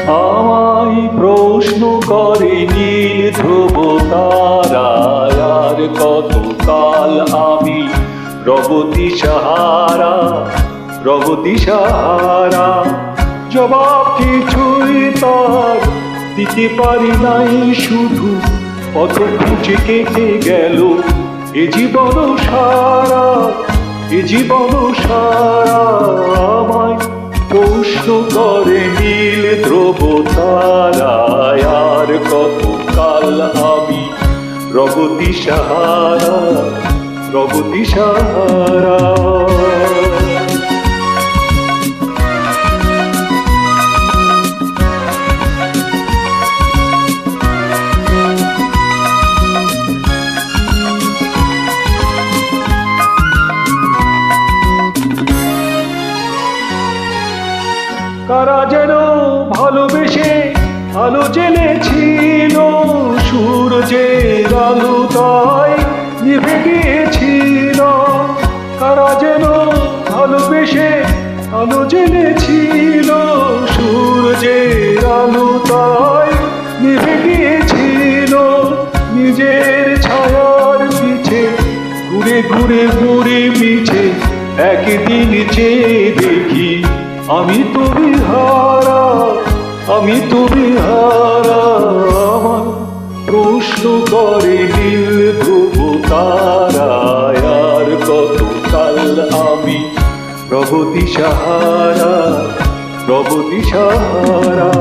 আমায় প্রশ্ন করে নীল ধ্রুব তারায়, আর কতকাল আমি রব দিশাহারা, রব দিশাহারা। জবাব কিছুই তার দিতে পারি নাই, শুধু পথ খুঁজে কেটে গেল এ জীবন সারা, এ জীবন সারা। আমায় প্রশ্ন করে নীল ধ্রুব তারায়, আর কতকাল আমি রব দিশাহারা, রব দিশাহারা। কারা যেন ভালোবেসে আলো জ্বেলেছিল, সূর্যের আলো তাই নিভে গিয়েছিল। কারা যেন ভালোবেসে আলো জ্বেলেছিল, সূর্যের আলো তাই নিভে গিয়েছিল। নিজের ছায়ার পিছে ঘুরে ঘুরে ঘুরে পিছে একদিন চেয়ে দেখি আমি তো বিহারা, আমি তো বিহারা। আমার প্রশ্ন করে নীল ধ্রুব তারায়, আর কতকাল আমি রব দিশাহারা, রব দিশাহারা।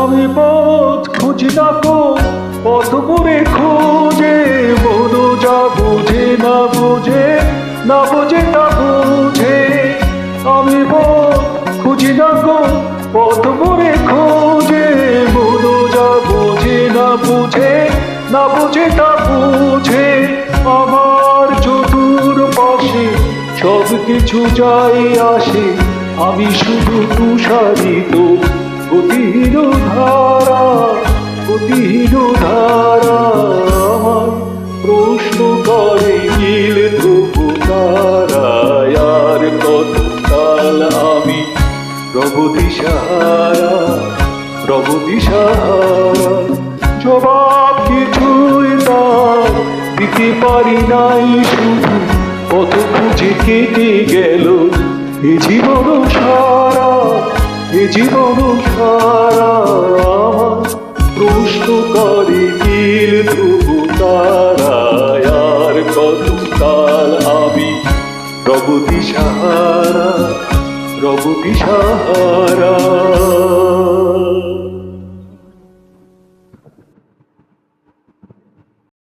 আমি পথ খুঁজি নাকো, পথ করে খোঁজে, মন যা বুঝে না বুঝে, না বুঝে তা বুঝে। আমি পথ খুঁজি নাকো, পথ করে খোঁজে, মন যা বুঝে না বুঝে, না বুঝে তা বুঝে। আমার চতুর পাশে সব কিছু যাই আসে, আমি শুধু তুষারিত গতিহীন ধারা, গতিহীন ধারা। আমার প্রশ্ন করে নীল ধ্রুব তারায়, আর কতকাল আমি রব দিশাহারা, রব দিশাহারা। জবাব কিছুই তার দিতে পারি নাই, শুধু পথ খুঁজে কেটে গেল এ জীবন সারা, এ জীবন সারা। আমার প্রশ্ন করে নীল ধ্রুব তারায়, আর কতকাল আমি রব দিশাহারা, রব দিশাহারা।